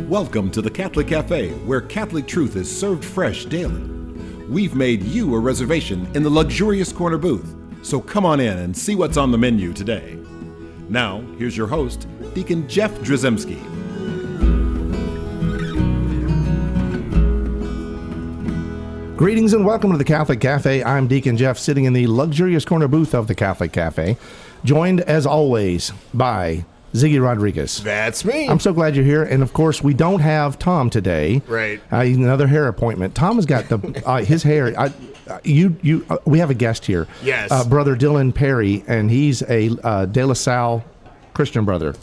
Welcome to the Catholic Cafe, where Catholic truth is served fresh daily. We've made you a reservation in the luxurious corner booth, so come on in and see what's on the menu today. Now, here's your host, Deacon Jeff Drzycimski. Greetings and welcome to the Catholic Cafe. I'm Deacon Jeff, sitting in the luxurious corner booth of the Catholic Cafe, joined as always by Ziggy Rodriguez. That's me. I'm so glad you're here. And of course, we don't have Tom today. Right. Another hair appointment. Tom has got the his hair. We have a guest here. Yes. Brother Dylan Perry, and he's a De La Salle Christian brother.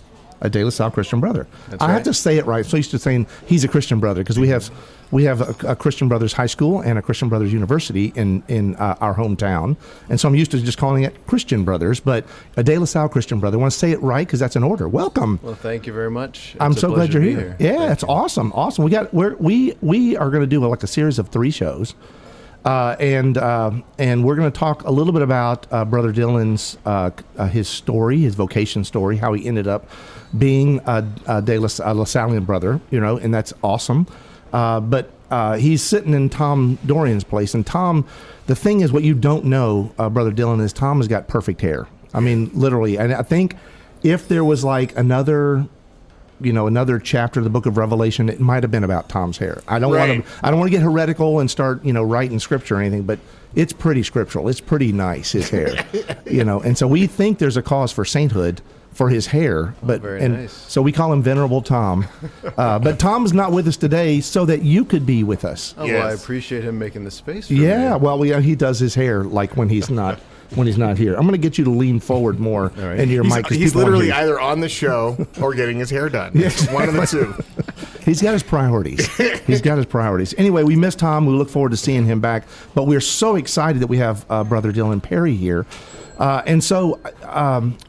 A De La Salle Christian brother. That's I right. have to say it right. So used to saying he's a Christian brother because we have a Christian Brothers High School and a Christian Brothers University in our hometown, and so I'm used to just calling it Christian Brothers, but a De La Salle Christian brother. I want to say it right because that's an order. Welcome. Well, thank you very much. I'm so glad you're to be here. Yeah, it's awesome. We are going to do like a series of 3 shows. And we're going to talk a little bit about Brother Dylan's his story, his vocation story, how he ended up being a La Sallian brother, and that's awesome. But he's sitting in Tom Dorian's place, and Tom, the thing is, what you don't know, Brother Dylan, is Tom has got perfect hair. I mean, literally. And I think if there was like another chapter of the Book of Revelation, it might have been about Tom's hair. I don't want to get heretical and start, writing scripture or anything, but it's pretty scriptural. It's pretty nice, his hair, and so we think there's a cause for sainthood for his hair, but nice. So we call him Venerable Tom. But Tom's not with us today so that you could be with us. Oh, Yes. well, I appreciate him making the space for Yeah, me. well, he does his hair like when he's not here. I'm going to get you to lean forward more right. into your mic. 'cause He's people won't literally hear you. either on the show or getting his hair done. It's one of the two. He's got his priorities. Anyway, we miss Tom. We look forward to seeing him back. But we're so excited that we have Brother Dylan Perry here. And so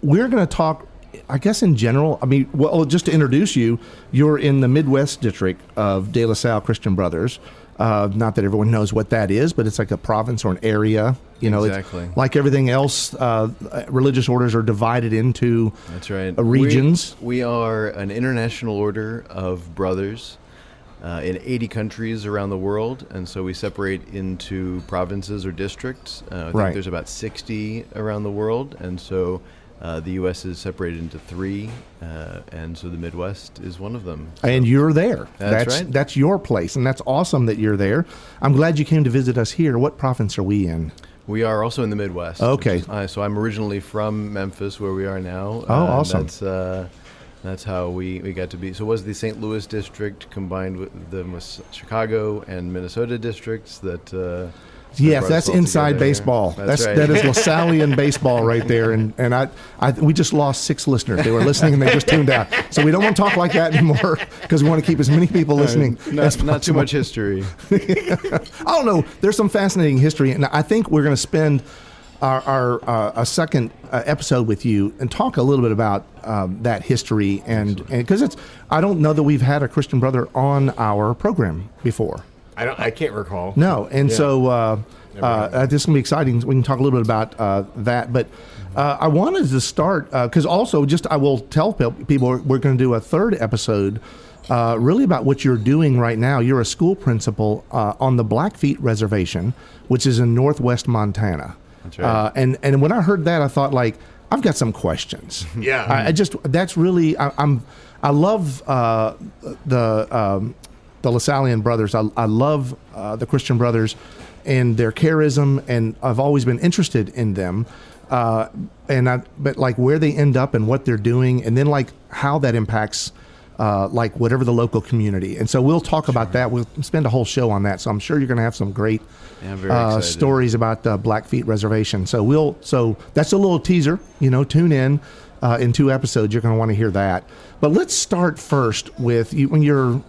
we're going to talk, I guess, in general. I mean, well, just to introduce you, you're in the Midwest district of De La Salle Christian Brothers. Not that everyone knows what that is, but it's like a province or an area. Exactly. It's like everything else, religious orders are divided into That's right. regions. We are an international order of brothers in 80 countries around the world, and so we separate into provinces or districts. I think Right. there's about 60 around the world, and so the U.S. is separated into 3, and so the Midwest is one of them. So And you're there. That's right. That's your place, and that's awesome that you're there. I'm glad you came to visit us here. What province are we in? we are also in the Midwest. Okay. So I'm originally from Memphis, where we are now. Oh, awesome. That's how we got to be. So it was the St. Louis district combined with the Chicago and Minnesota districts that. Yes, that's inside baseball. That's right. That is LaSallian baseball right there. And we just lost 6 listeners. They were listening and they just tuned out. So we don't want to talk like that anymore because we want to keep as many people listening as possible. Not too much history. I don't know. There's some fascinating history, and I think we're going to spend our second episode with you and talk a little bit about that history, and because I don't know that we've had a Christian brother on our program before. I can't recall. No, and so this is going to be exciting. We can talk a little bit about that, but I wanted to start because also I will tell people we're going to do a third episode really about what you're doing right now. You're a school principal on the Blackfeet Reservation, which is in northwest Montana. That's right. And when I heard that, I thought, like, I've got some questions. Yeah. That's really I love the LaSallian brothers. I love the Christian brothers and their charism, and I've always been interested in them. But like where they end up and what they're doing, and then like how that impacts like whatever the local community. And so we'll talk about that. We'll spend a whole show on that. So I'm sure you're going to have some great stories about the Blackfeet Reservation. So that's a little teaser. Tune in 2 episodes. You're going to want to hear that. But let's start first with you when you're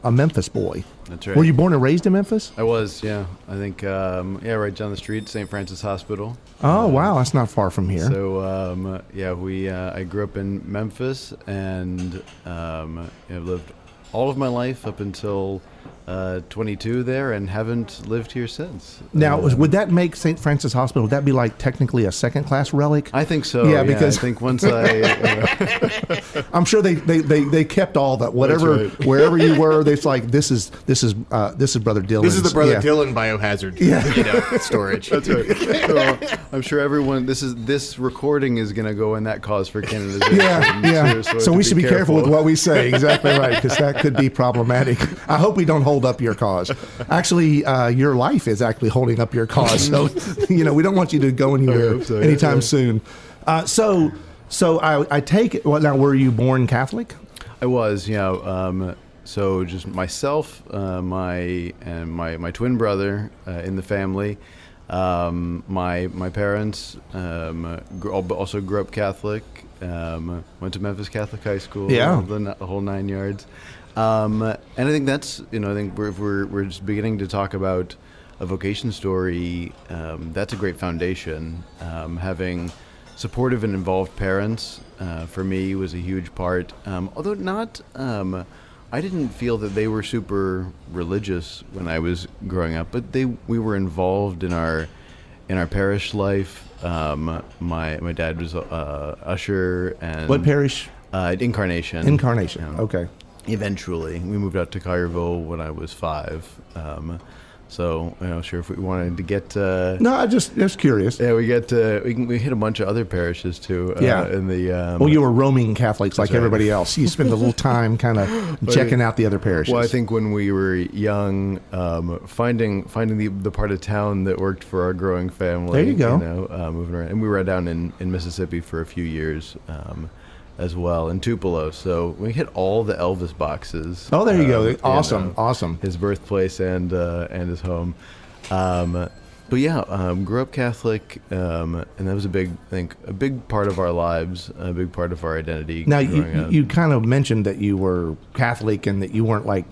a Memphis boy. That's right. Were you born and raised in Memphis? I was, yeah. I think, right down the street, St. Francis Hospital. Oh, wow. That's not far from here. So, I grew up in Memphis and I've lived all of my life up until 22 there and haven't lived here since. Now, would that make St. Francis Hospital, would that be like technically a second-class relic? I think so. Yeah, because I think once I'm sure they kept all that, whatever, wherever you were, it's like, this is Brother Dylan. This is the Brother Dylan biohazard storage. That's right. So I'm sure everyone, this recording is going to go in that cause for canonization. Yeah. So we should be careful with what we say. Exactly right, because that could be problematic. I hope we don't hold up your cause. Actually, your life is actually holding up your cause. So, we don't want you to go anywhere anytime soon. So I take it. Well, now, were you born Catholic? I was, so just myself, my twin brother in the family. My parents also grew up Catholic. Went to Memphis Catholic High School. Yeah, the whole 9 yards. And I think that's, I think if we're just beginning to talk about a vocation story, that's a great foundation. Having supportive and involved parents, for me, was a huge part. Although not, I didn't feel that they were super religious when I was growing up, but we were involved in our parish life. My dad was usher. And what parish? Incarnation. Incarnation. Okay. Eventually, we moved out to Collierville when I was 5. So, sure if we wanted to get. No, I just curious. Yeah, we hit a bunch of other parishes too. In the. Well, you were roaming Catholics like everybody else. You spend a little time kind of checking out the other parishes. Well, I think when we were young, finding the part of town that worked for our growing family. There you go. Moving around, and we were down in Mississippi for a few years. As well in Tupelo, so we hit all the Elvis boxes. Oh, there you go! Awesome. His birthplace and his home, but grew up Catholic, and that was a big part of our lives, a big part of our identity. Now, you kind of mentioned that you were Catholic and that you weren't like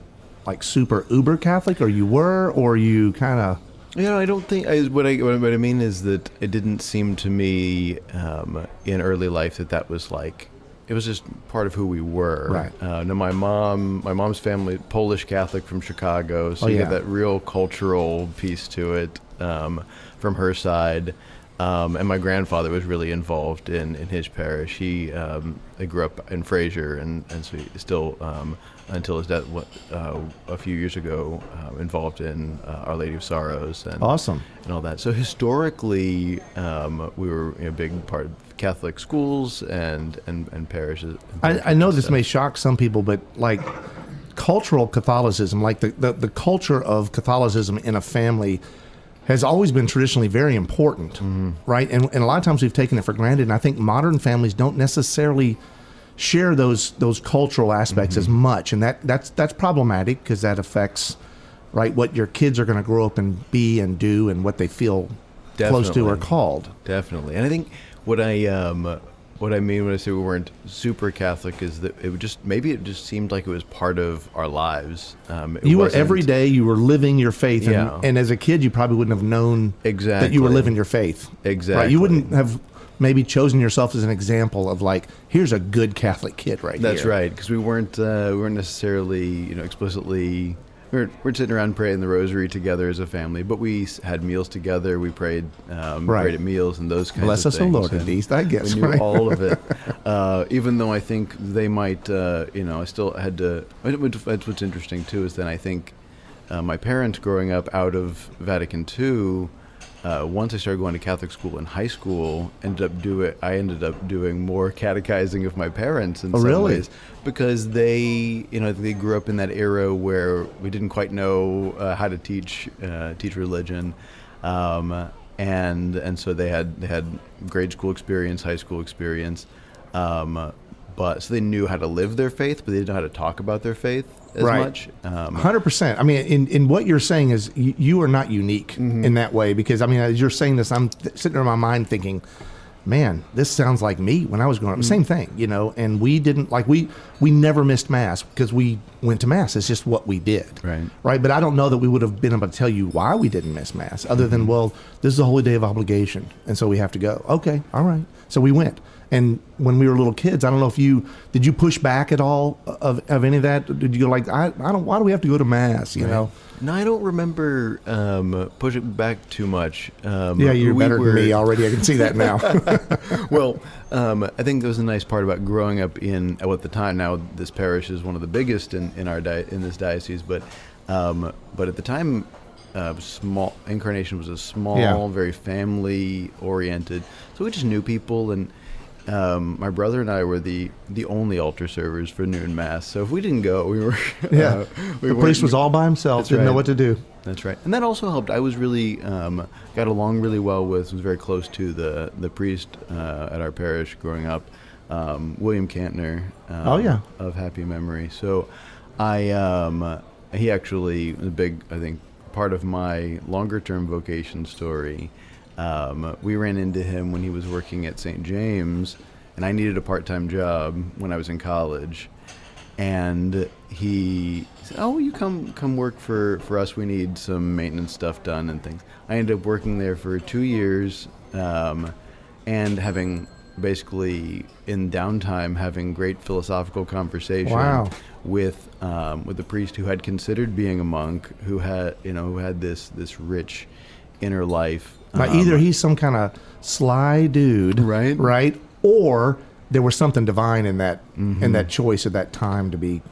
super uber Catholic, or you were, or you kind of. I don't think what I mean is that it didn't seem to me in early life that was like. It was just part of who we were. Right. Now my mom's family, Polish Catholic from Chicago, so you had that real cultural piece to it from her side. And my grandfather was really involved in his parish. He grew up in Fraser, and so he still, until his death a few years ago, involved in Our Lady of Sorrows. And, awesome. And all that. So historically, we were a big part of Catholic schools and parishes. I know this may shock some people, but like cultural Catholicism, like the culture of Catholicism in a family has always been traditionally very important, right? And a lot of times we've taken it for granted, and I think modern families don't necessarily share those cultural aspects as much, and that's problematic because that affects, right, what your kids are going to grow up and be and do and what they feel close to or called. Definitely. And I think what I mean when I say we weren't super Catholic is that it just seemed like it was part of our lives. You were every day, you were living your faith. And as a kid, you probably wouldn't have known that you were living your faith. Exactly. Right? You wouldn't have maybe chosen yourself as an example of like, here's a good Catholic kid right here. That's right, because we weren't necessarily, explicitly. We're sitting around praying the rosary together as a family, but we had meals together. We prayed at meals and those kinds Bless of things. Bless us, O Lord, indeed. I guess. We knew all of it. Even though I think they might, I still had to. That's what's interesting too is then I think my parents growing up out of Vatican II. Once I started going to Catholic school in high school, I ended up doing more catechizing of my parents in some ways because they grew up in that era where we didn't quite know how to teach religion, and so they had grade school experience, high school experience, but so they knew how to live their faith, but they didn't know how to talk about their faith as much. 100%. I mean, in what you're saying is you are not unique in that way, because I mean, as you're saying this, I'm sitting there in my mind thinking, man, this sounds like me when I was growing up. Same thing, you know, and we didn't like, we never missed Mass because we went to Mass. It's just what we did. Right. But I don't know that we would have been able to tell you why we didn't miss Mass other than, well, this is a holy day of obligation. And so we have to go. Okay. All right. So we went. And when we were little kids, I don't know if did you push back at all of any of that? Did you go like, I don't, why do we have to go to Mass, you know? No, I don't remember pushing back too much. Yeah, you're better than me already. I can see that now. Well, I think there was a nice part about growing up at the time. Now this parish is one of the biggest in this diocese, but at the time, small Incarnation was a small, very family oriented. So we just knew people, and my brother and I were the only altar servers for noon Mass. So if we didn't go, we were the priest was all by himself, didn't know what to do. That's right, and that also helped. I was really got along really well was very close to the priest at our parish growing up, William Cantner. Of happy memory. So he actually was a big, I think, part of my longer term vocation story. We ran into him when he was working at St. James, and I needed a part-time job when I was in college. And he said, "Oh, you come work for us. We need some maintenance stuff done and things." I ended up working there for 2 years, and having basically in downtime having great philosophical conversation with the priest who had considered being a monk, who had this rich inner life. Either he's some kind of sly dude, right, or there was something divine in that choice at that time to be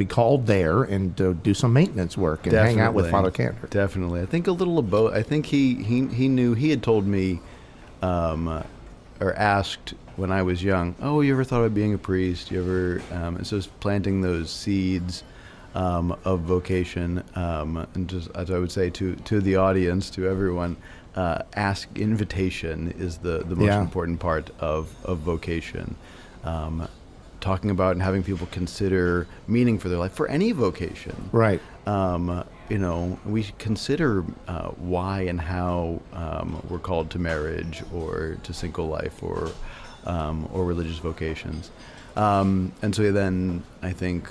called there and to do some maintenance work and hang out with Father Cantor. Definitely, I think a little of both. I think he knew. He had told me, or asked when I was young, "Oh, you ever thought of being a priest? You ever?" And so it's planting those seeds of vocation, and just as I would say to the audience, to everyone. Invitation is the most important part of vocation. Talking about and having people consider meaning for their life, for any vocation. Right. We consider why and how we're called to marriage or to single life or religious vocations. And so then I think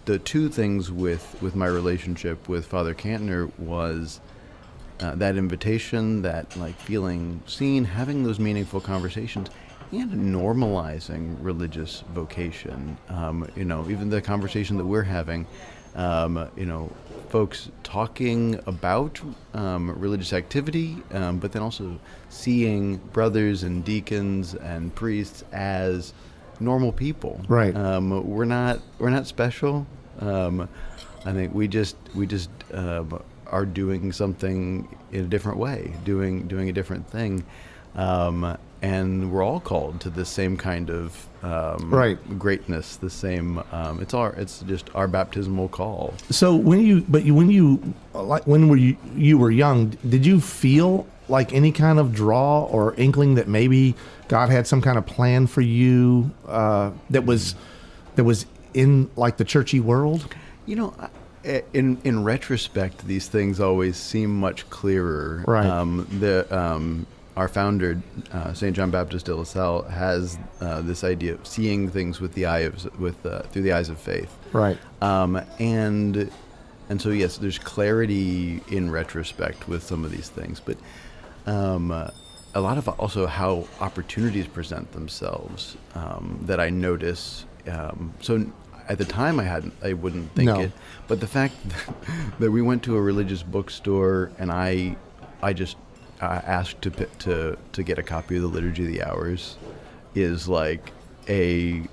the two things with my relationship with Father Cantner was that invitation, that like feeling seen, having those meaningful conversations, and normalizing religious vocation. Even the conversation that we're having, folks talking about religious activity, but then also seeing brothers and deacons and priests as normal people. Right. We're not special. I think we just are doing something in a different way, doing a different thing, and we're all called to the same kind of greatness. The same. It's just our baptismal call. So when you were young, did you feel like any kind of draw or inkling that maybe God had some kind of plan for you that was in like the churchy world? In retrospect, these things always seem much clearer. Right. Our founder, St. John Baptist de La Salle, has this idea of seeing things through the eyes of faith. Right. And so yes, there's clarity in retrospect with some of these things, but a lot of also how opportunities present themselves that I notice. So. At the time, I wouldn't think it, but the fact that we went to a religious bookstore and I just asked to get a copy of the Liturgy of the Hours is like and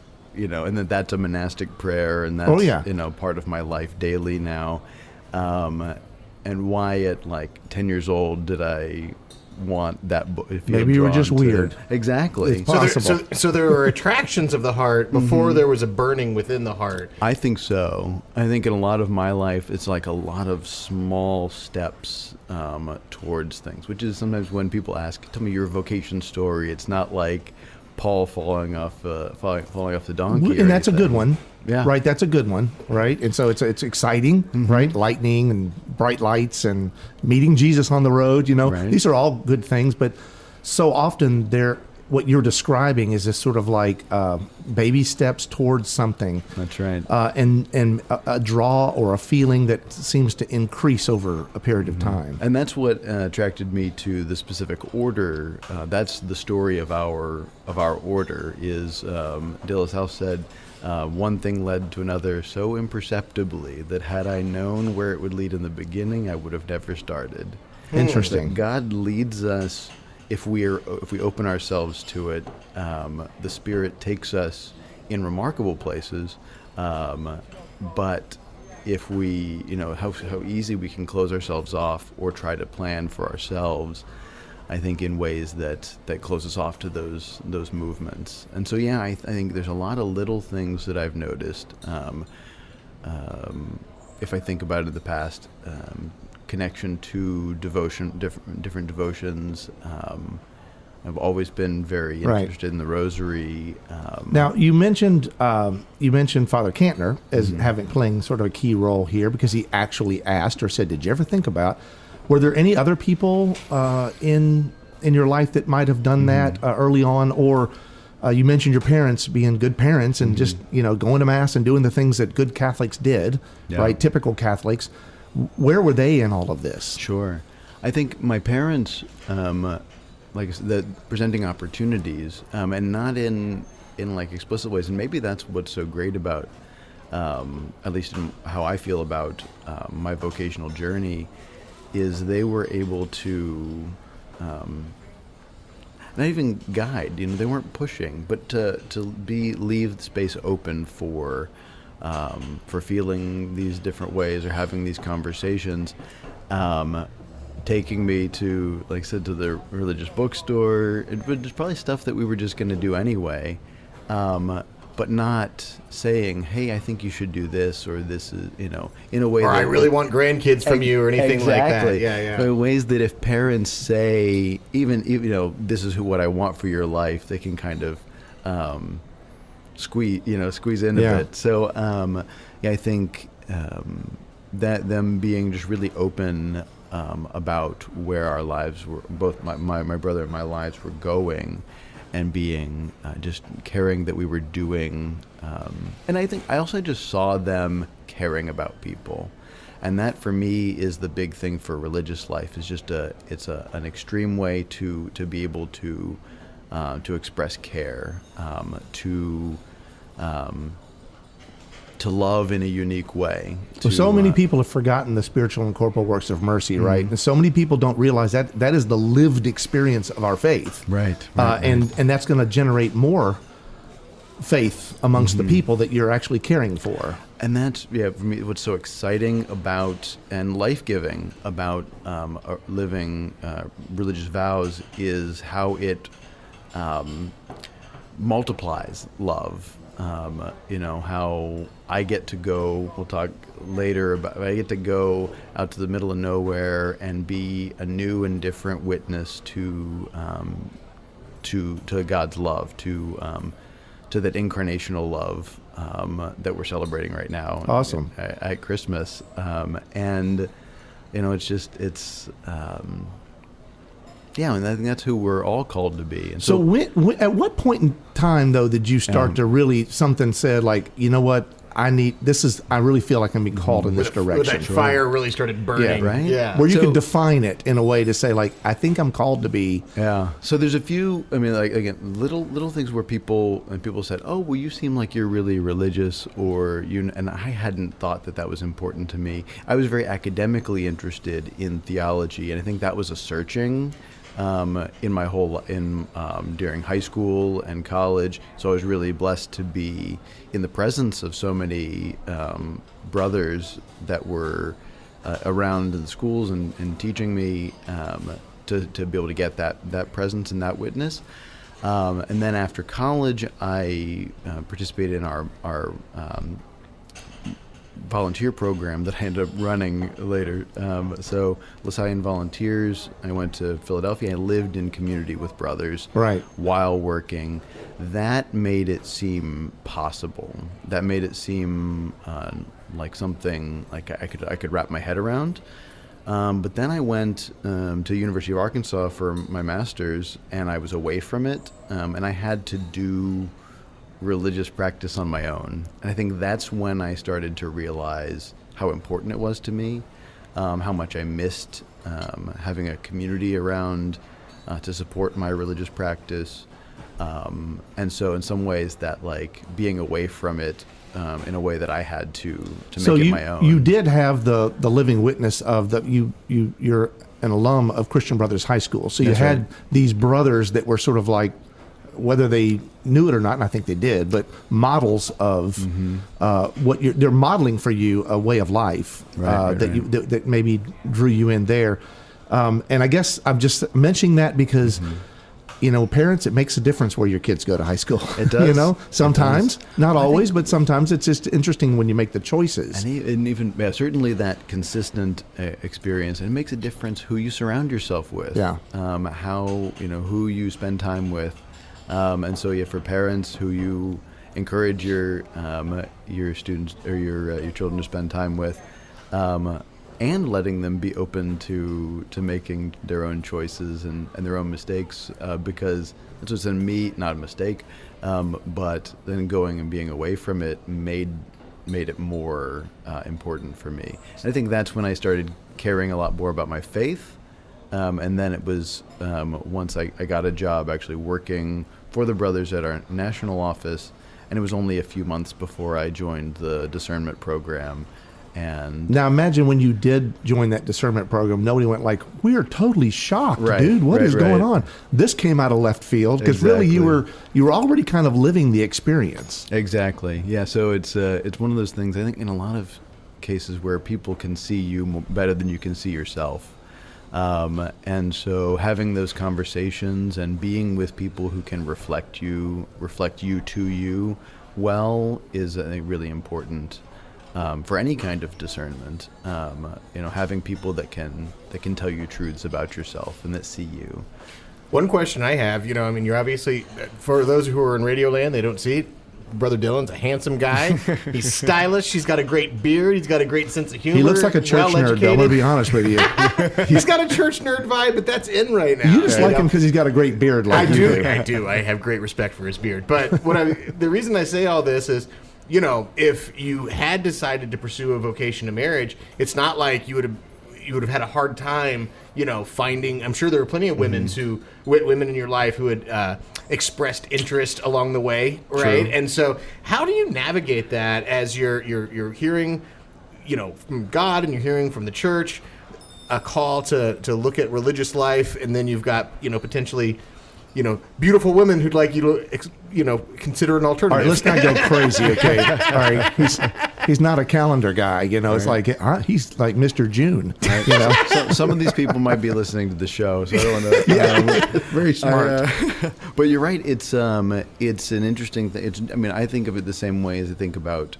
that's a monastic prayer, and that's part of my life daily now. And why at like 10 years old did I want that book? Maybe you were just weird. Exactly. It's possible. So there were attractions of the heart before there was a burning within the heart. I think so. I think in a lot of my life, it's like a lot of small steps towards things, which is sometimes when people ask, "Tell me your vocation story." It's not like Paul falling off the donkey. And that's a good one. Yeah. Right. That's a good one. Right. And so it's exciting, right? Lightning and bright lights and meeting Jesus on the road, Right. These are all good things, but so often what you're describing is this sort of like baby steps towards something. That's right. And a draw or a feeling that seems to increase over a period of time. And that's what attracted me to the specific order. That's the story of our order. Is De La Salle said, one thing led to another so imperceptibly that had I known where it would lead in the beginning, I would have never started. Interesting. That God leads us if we open ourselves to it. The Spirit takes us in remarkable places, but if we, how easy we can close ourselves off or try to plan for ourselves, I think in ways that close us off to those movements. And so, yeah, I think there's a lot of little things that I've noticed. If I think about it in the past, connection to devotion, different devotions. I've always been very interested in the Rosary. Now, you mentioned Father Cantner as playing sort of a key role here because he actually asked or said, "Did you ever think about?" Were there any other people in your life that might have done that early on, or you mentioned your parents being good parents and just going to Mass and doing the things that good Catholics did, right? Typical Catholics. Where were they in all of this? Sure. I think my parents, like I said, the presenting opportunities, and not in like explicit ways, and maybe that's what's so great about, at least in how I feel about my vocational journey, is they were able to not even guide. They weren't pushing, but to leave the space open for feeling these different ways or having these conversations, taking me to, like I said, to the religious bookstore. It was probably stuff that we were just going to do anyway, but not saying, "Hey, I think you should do this," or "This is," in a way. Or that I really want grandkids from you, or anything like that. Yeah. There are ways that if parents say, even this is what I want for your life, they can kind of squeeze in a bit. So I think that them being just really open about where our lives were, both my brother and my lives were going, and being just caring that we were doing, and I think I also just saw them caring about people, and that for me is the big thing for religious life. Is just an extreme way to be able to express care, to love in a unique way. So many people have forgotten the spiritual and corporal works of mercy, right? And so many people don't realize that is the lived experience of our faith. Right. And that's going to generate more faith amongst the people that you're actually caring for. And that's, for me, what's so exciting about and life-giving about living religious vows is how it multiplies love. How I get to go, we'll talk later about, I get to go out to the middle of nowhere and be a new and different witness to God's love, to that incarnational love that we're celebrating right now. Awesome. At Christmas. And and I think that's who we're all called to be. And so at what point in time, though, did you start to really, something said like, you know what, I really feel like I'm being called in this direction. That fire really started burning. Yeah, right? Yeah. Where you could define it in a way to say, like, I think I'm called to be. Yeah. So there's a few, like, again, little things where people said, "Oh, well, you seem like you're really religious," and I hadn't thought that was important to me. I was very academically interested in theology, and I think that was a searching in my during high school and college. So I was really blessed to be in the presence of so many brothers that were around in the schools and teaching me to be able to get that presence and that witness. And then after college, I participated in our volunteer program that I ended up running later. So LaSallian Volunteers, I went to Philadelphia. I lived in community with brothers while working. That made it seem possible. That made it seem like something like I could wrap my head around. But then I went to University of Arkansas for my master's, and I was away from it, and I had to do religious practice on my own. And I think that's when I started to realize how important it was to me, how much I missed having a community around to support my religious practice. And so in some ways that like being away from it in a way that I had to make it my own. You did have the living witness of you're an alum of Christian Brothers High School. So you That's had right. these brothers that were sort of like, whether they knew it or not, and I think they did, but models of they're modeling for you a way of life that maybe drew you in there. And I guess I'm just mentioning that because, parents, it makes a difference where your kids go to high school. It does. Sometimes, not always, but sometimes it's just interesting when you make the choices. And even certainly that consistent experience, it makes a difference who you surround yourself with. Yeah. How, who you spend time with. And so, for parents who you encourage your students or your children to spend time with, and letting them be open to making their own choices and their own mistakes, because this was in me, not a mistake, but then going and being away from it made it more important for me. And I think that's when I started caring a lot more about my faith. And then it was once I got a job actually working for the brothers at our national office, and it was only a few months before I joined the discernment program. And now imagine when you did join that discernment program, nobody went like, "We are totally shocked, dude. What is going on?" This came out of left field because really you were already kind of living the experience. Exactly. Yeah. So it's one of those things. I think in a lot of cases where people can see you better than you can see yourself. And so having those conversations and being with people who can reflect you to you well is really important for any kind of discernment. Having people that can tell you truths about yourself and that see you. One question I have, you're obviously, for those who are in Radio Land, they don't see it. Brother Dylan's a handsome guy. He's stylish. He's got a great beard. He's got a great sense of humor. He looks like a church nerd, though, I'm going to be honest with you. He's got a church nerd vibe, but that's in right now. You just like him because he's got a great beard like you do. I do. I have great respect for his beard. But the reason I say all this is, if you had decided to pursue a vocation to marriage, it's not like you would have had a hard time, finding. I'm sure there were plenty of women women in your life who had expressed interest along the way, right? True. And so, how do you navigate that as you're hearing, from God and you're hearing from the church, a call to look at religious life, and then you've got potentially, beautiful women who'd like you to, consider an alternative. All right, let's not go crazy, okay? All right, he's not a calendar guy, It's like he's like Mr. June, So, some of these people might be listening to the show, so I don't want to. Very smart. But you're right. It's an interesting thing. I think of it the same way as I think about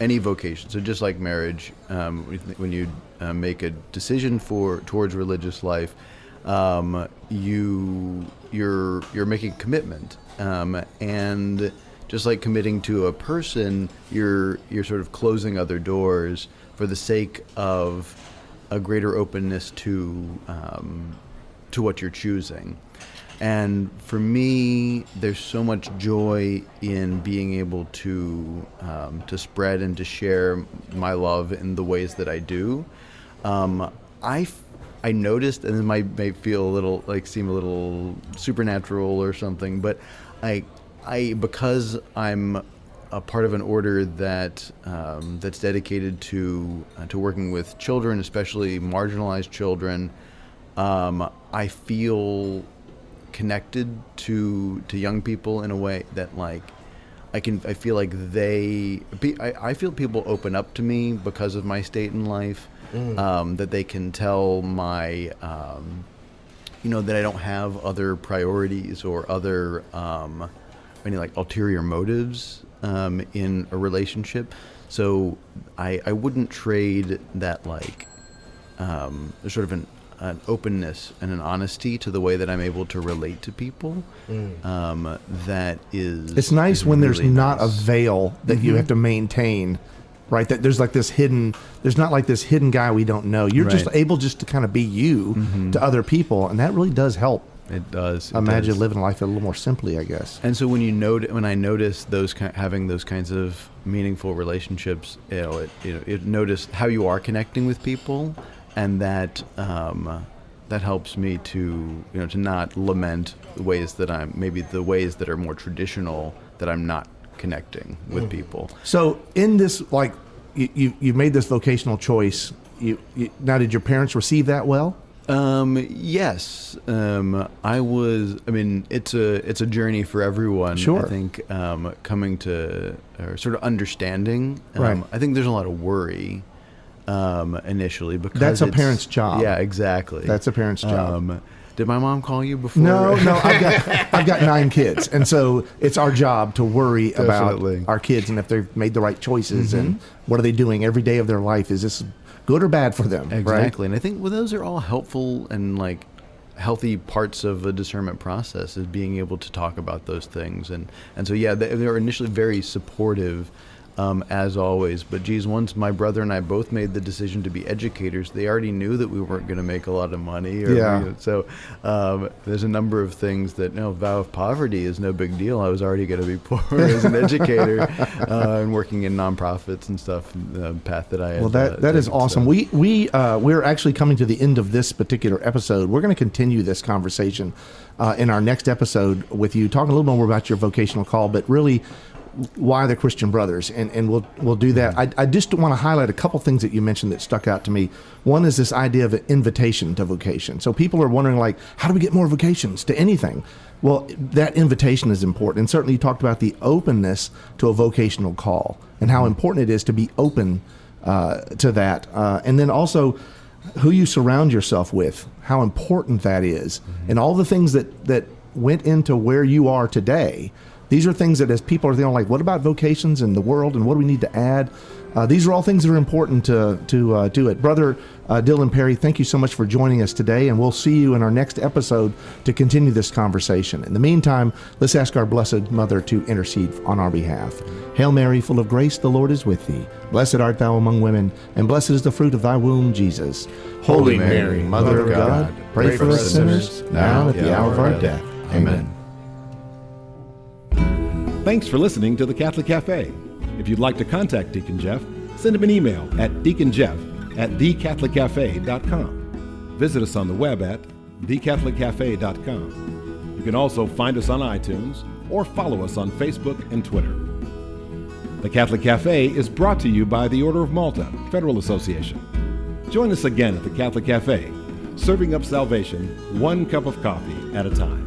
any vocation. So just like marriage, when you make a decision towards religious life, you're making a commitment, and just like committing to a person, you're sort of closing other doors for the sake of a greater openness to what you're choosing. And for me, there's so much joy in being able to spread and to share my love in the ways that I do. I noticed, and it may feel a little seem a little supernatural or something, but I because I'm a part of an order that's dedicated to working with children, especially marginalized children. I feel connected to young people in a way that I feel like I feel people open up to me because of my state in life. That they can tell that I don't have other priorities or other any ulterior motives in a relationship. So I wouldn't trade that sort of an openness and an honesty to the way that I'm able to relate to people. That is. It's nice when really there's not nice. a veil that you have to maintain right? That there's not like this hidden guy we don't know. You're just Right. able just to kind of be you to other people, and that really does help. It does. Imagine living life a little more simply, I guess. And so when I notice having those kinds of meaningful relationships, it notice how you are connecting with people, and that helps me to not lament the ways that are more traditional, that I'm not connecting with people. So in this, like, you made this vocational choice. Now, did your parents receive that well? Yes. It's a journey for everyone. Sure. I think coming to or sort of understanding. Right. I think there's a lot of worry initially because That's a parent's job. Yeah, exactly. That's a parent's job. Did my mom call you before? No. I've got 9 kids, and so it's our job to worry Definitely. about our kids and if they've made the right choices and what are they doing every day of their life. Is this good or bad for them? Exactly. Right? And I think those are all helpful and like healthy parts of the discernment process, is being able to talk about those things. And so, yeah, they were initially very supportive, as always. But geez, once my brother and I both made the decision to be educators, they already knew that we weren't going to make a lot of money. So there's a number of things that, vow of poverty is no big deal. I was already going to be poor as an educator and working in nonprofits and stuff, the path that I had. Well, that is awesome. So. We're actually coming to the end of this particular episode. We're going to continue this conversation in our next episode with you, talking a little more about your vocational call, but really why the Christian Brothers, and we'll do that. I just want to highlight a couple things that you mentioned that stuck out to me. One is this idea of an invitation to vocation. So people are wondering, like, how do we get more vocations to anything? Well, that invitation is important, and certainly you talked about the openness to a vocational call and how important it is to be open to that, and then also who you surround yourself with, how important that is, and all the things that went into where you are today. These are things that, as people are thinking, like, what about vocations in the world, and what do we need to add? These are all things that are important to do it. Brother Dylan Perry, thank you so much for joining us today, and we'll see you in our next episode to continue this conversation. In the meantime, let's ask our Blessed Mother to intercede on our behalf. Hail Mary, full of grace, the Lord is with thee. Blessed art thou among women, and blessed is the fruit of thy womb, Jesus. Holy Mary, Mother of God, pray for us sinners, now and at the hour of our death. Amen. Thanks for listening to the Catholic Cafe. If you'd like to contact Deacon Jeff, send him an email at deaconjeff@thecatholiccafe.com. Visit us on the web at thecatholiccafe.com. You can also find us on iTunes or follow us on Facebook and Twitter. The Catholic Cafe is brought to you by the Order of Malta Federal Association. Join us again at the Catholic Cafe, serving up salvation one cup of coffee at a time.